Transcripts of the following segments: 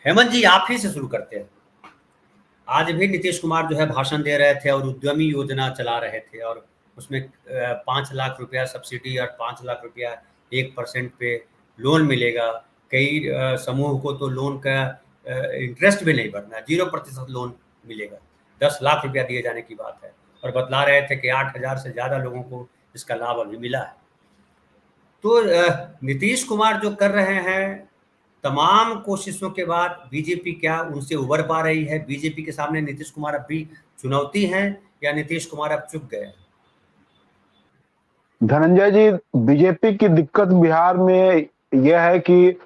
हेमंत जी, आप ही से शुरू करते हैं। आज भी नीतीश कुमार जो है भाषण दे रहे थे और उद्यमी योजना चला रहे थे, और उसमें 5 लाख रुपया सब्सिडी और 5 लाख रुपया 1% पे लोन मिलेगा। कई समूह को तो लोन का इंटरेस्ट भी नहीं भरना, 0% लोन मिलेगा। 10 लाख रुपया दिए जाने की बात है, और बतला रहे थे कि 8,000 से ज़्यादा लोगों को इसका लाभ अभी मिला है। तो नीतीश कुमार जो कर रहे हैं, तमाम कोशिशों के बाद बीजेपी क्या उनसे उबर पा रही है? बीजेपी के सामने नीतीश कुमार अब भी चुनौती हैं, या नीतीश कुमार अब चुक गए? धनंजय जी, बीजेपी की दिक्कत बिहार में यह है कि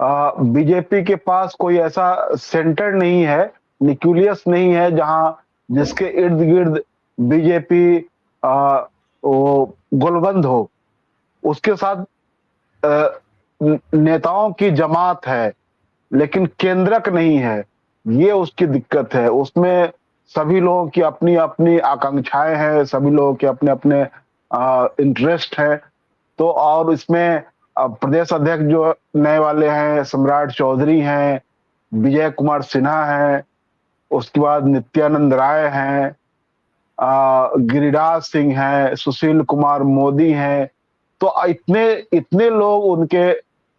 बीजेपी के पास कोई ऐसा सेंटर नहीं है, न्यूक्लियस नहीं है जहां जिसके इर्द गिर्द बीजेपी वो गोलबंद हो। उसके साथ नेताओं की जमात है, लेकिन केंद्रक नहीं है। ये उसकी दिक्कत है। उसमें सभी लोगों की अपनी अपनी आकांक्षाएं हैं, सभी लोगों के अपने अपने इंटरेस्ट है। तो और इसमें प्रदेश अध्यक्ष जो नए वाले हैं, सम्राट चौधरी हैं, विजय कुमार सिन्हा हैं, उसके बाद नित्यानंद राय हैं, गिरिराज सिंह हैं, सुशील कुमार मोदी हैं। तो इतने इतने लोग उनके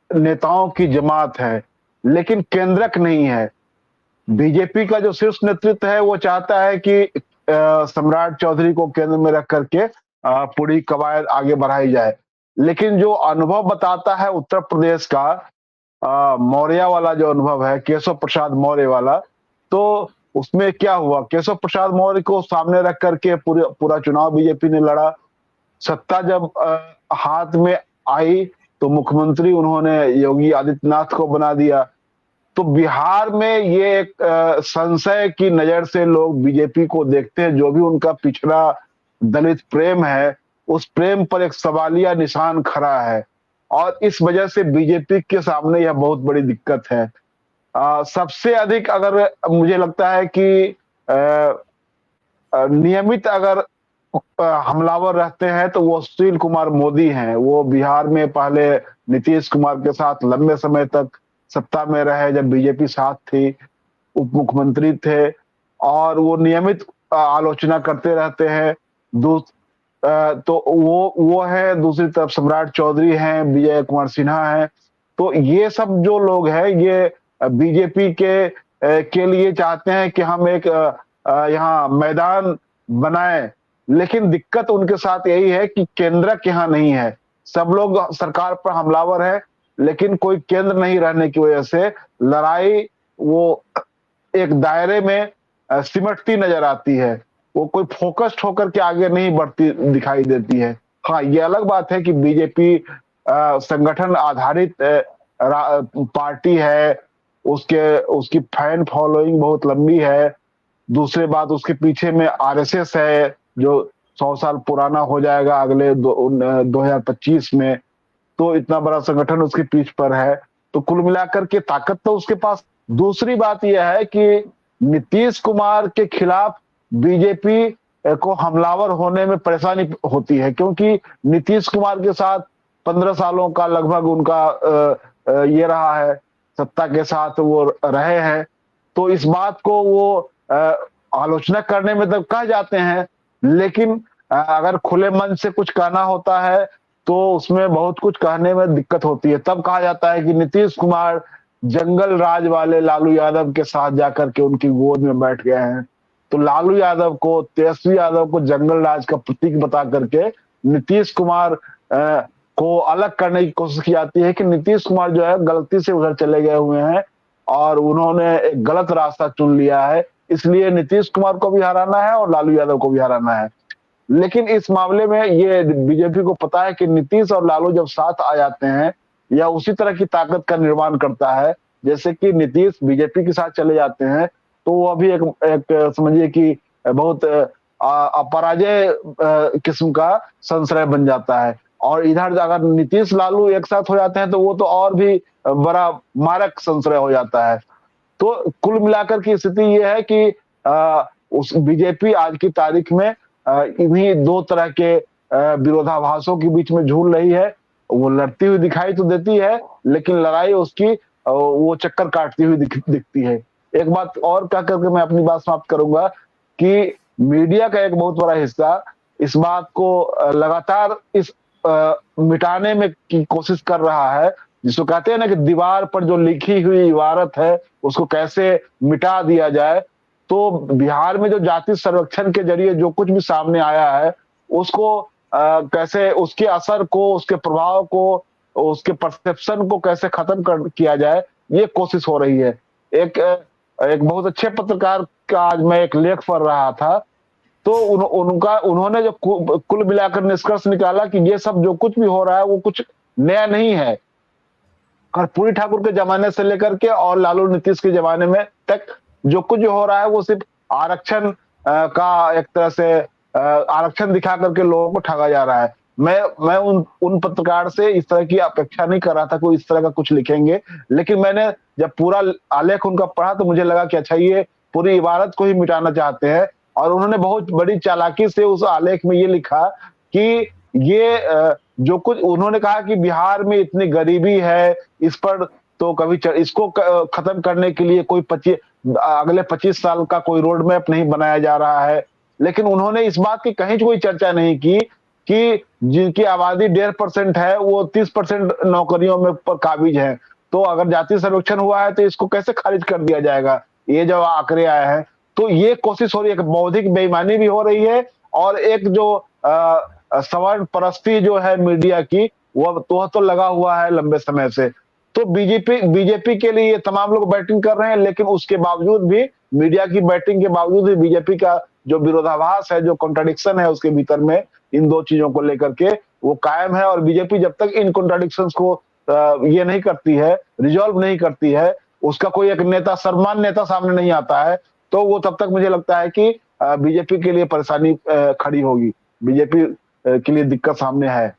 नेताओं की जमात है, लेकिन केंद्रक नहीं है। बीजेपी का जो शीर्ष नेतृत्व है वो चाहता है कि सम्राट चौधरी को केंद्र में रख करके पूरी कवायद आगे बढ़ाई जाए। लेकिन जो अनुभव बताता है उत्तर प्रदेश का मौर्य वाला जो अनुभव है, केशव प्रसाद मौर्य वाला, तो उसमें क्या हुआ? केशव प्रसाद मौर्य को सामने रख करके पूरा चुनाव बीजेपी ने लड़ा। सत्ता जब हाथ में आई तो मुख्यमंत्री उन्होंने योगी आदित्यनाथ को बना दिया। तो बिहार में ये एक संशय की नजर से लोग बीजेपी को देखते हैं। जो भी उनका पिछड़ा दलित प्रेम है, उस प्रेम पर एक सवालिया निशान खड़ा है, और इस वजह से बीजेपी के सामने यह बहुत बड़ी दिक्कत है। सबसे अधिक अगर मुझे लगता है कि नियमित अगर हमलावर रहते हैं तो वो सुशील कुमार मोदी हैं। वो बिहार में पहले नीतीश कुमार के साथ लंबे समय तक सत्ता में रहे, जब बीजेपी साथ थी, उप मुख्यमंत्री थे, और वो नियमित आलोचना करते रहते हैं। तो वो है। दूसरी तरफ सम्राट चौधरी हैं, विजय कुमार सिन्हा हैं। तो ये सब जो लोग हैं, ये बीजेपी के लिए चाहते हैं कि हम एक यहाँ मैदान बनाएं। लेकिन दिक्कत उनके साथ यही है कि केंद्रक यहाँ नहीं है। सब लोग सरकार पर हमलावर है, लेकिन कोई केंद्र नहीं रहने की वजह से लड़ाई वो एक दायरे में सिमटती नजर आती है। वो कोई फोकस्ड होकर के आगे नहीं बढ़ती दिखाई देती है। हाँ, ये अलग बात है कि बीजेपी संगठन आधारित पार्टी है, उसकी फैन फॉलोइंग बहुत लंबी है। दूसरी बात, उसके पीछे में आरएसएस है जो 100 साल पुराना हो जाएगा अगले 2025 में। तो इतना बड़ा संगठन उसके पीछ पर है, तो कुल मिलाकर के ताकत तो उसके पास। दूसरी बात यह है कि नीतीश कुमार के खिलाफ बीजेपी को हमलावर होने में परेशानी होती है, क्योंकि नीतीश कुमार के साथ 15 सालों का लगभग उनका ये रहा है, सत्ता के साथ वो रहे हैं। तो इस बात को वो आलोचना करने में तब कह जाते हैं, लेकिन अगर खुले मन से कुछ कहना होता है तो उसमें बहुत कुछ कहने में दिक्कत होती है। तब कहा जाता है कि नीतीश कुमार जंगल राज वाले लालू यादव के साथ जाकर के उनकी गोद में बैठ गए हैं। तो लालू यादव को, तेजस्वी यादव को जंगल राज का प्रतीक बता करके नीतीश कुमार को अलग करने की कोशिश की जाती है कि नीतीश कुमार जो है गलती से उधर चले गए हुए हैं और उन्होंने एक गलत रास्ता चुन लिया है, इसलिए नीतीश कुमार को भी हराना है और लालू यादव को भी हराना है। लेकिन इस मामले में ये बीजेपी को पता है कि नीतीश और लालू जब साथ आ जाते हैं, या उसी तरह की ताकत का निर्माण करता है जैसे कि नीतीश बीजेपी के साथ चले जाते हैं, तो वो अभी एक समझिए कि बहुत अपराजय किस्म का संशय बन जाता है। और इधर अगर नीतीश लालू एक साथ हो जाते हैं तो वो तो और भी बड़ा मारक संशय हो जाता है। तो कुल मिलाकर की स्थिति ये है कि उस बीजेपी आज की तारीख में इन्हीं दो तरह के विरोधाभासों के बीच में झूल रही है। वो लड़ती हुई दिखाई तो देती है, लेकिन लड़ाई उसकी वो चक्कर काटती हुई दिखती है। एक बात और कह करके मैं अपनी बात समाप्त करूंगा कि मीडिया का एक बहुत बड़ा हिस्सा इस बात को लगातार इस मिटाने में की कोशिश कर रहा है, जिसको कहते हैं ना कि दीवार पर जो लिखी हुई इबारत है उसको कैसे मिटा दिया जाए। तो बिहार में जो जाति सर्वेक्षण के जरिए जो कुछ भी सामने आया है उसको कैसे, उसके असर को, उसके प्रभाव को, उसके परसेप्शन को कैसे खत्म किया जाए, ये कोशिश हो रही है। एक बहुत अच्छे पत्रकार का आज मैं एक लेख पढ़ रहा था, तो उन्होंने जो कुल मिलाकर निष्कर्ष निकाला कि ये सब जो कुछ भी हो रहा है वो कुछ नया नहीं है। कर्पूरी ठाकुर के जमाने से लेकर के और लालू नीतीश के जमाने में तक जो कुछ हो रहा है वो सिर्फ आरक्षण का एक तरह से आरक्षण दिखा करके लोगों को ठगा जा रहा है। मैं उन पत्रकार से इस तरह की अपेक्षा नहीं कर रहा था कोई इस तरह का कुछ लिखेंगे, लेकिन मैंने जब पूरा आलेख उनका पढ़ा तो मुझे लगा कि अच्छा ये पूरी इबारत को ही मिटाना चाहते हैं। और उन्होंने बहुत बड़ी चालाकी से उस आलेख में ये लिखा कि ये जो कुछ उन्होंने कहा कि बिहार में इतनी गरीबी है, इस पर तो कभी इसको खत्म करने के लिए कोई अगले 25 साल का कोई रोड मैप नहीं बनाया जा रहा है। लेकिन उन्होंने इस बात की कहीं कोई चर्चा नहीं की कि जिनकी आबादी 1.5% है वो 30% नौकरियों में पर काबिज है। तो अगर जातीय सर्वेक्षण हुआ है तो इसको कैसे खारिज कर दिया जाएगा, ये जो आंकड़े आए हैं। तो ये कोशिश हो रही है, एक बौद्धिक बेईमानी भी हो रही है और एक जो सवर्ण परस्ती जो है मीडिया की वो तो लगा हुआ है लंबे समय से। तो बीजेपी के लिए ये तमाम लोग बैटिंग कर रहे हैं, लेकिन उसके बावजूद भी, मीडिया की बैटिंग के बावजूद भी बीजेपी का जो विरोधाभास है, जो कॉन्ट्राडिक्शन है उसके भीतर में इन दो चीजों को लेकर के वो कायम है। और बीजेपी जब तक इन कॉन्ट्राडिक्शंस को ये नहीं करती है, रिजॉल्व नहीं करती है, उसका कोई एक नेता, सर्वमान्य नेता सामने नहीं आता है, तो वो तब तक मुझे लगता है कि बीजेपी के लिए परेशानी खड़ी होगी, बीजेपी के लिए दिक्कत सामने है।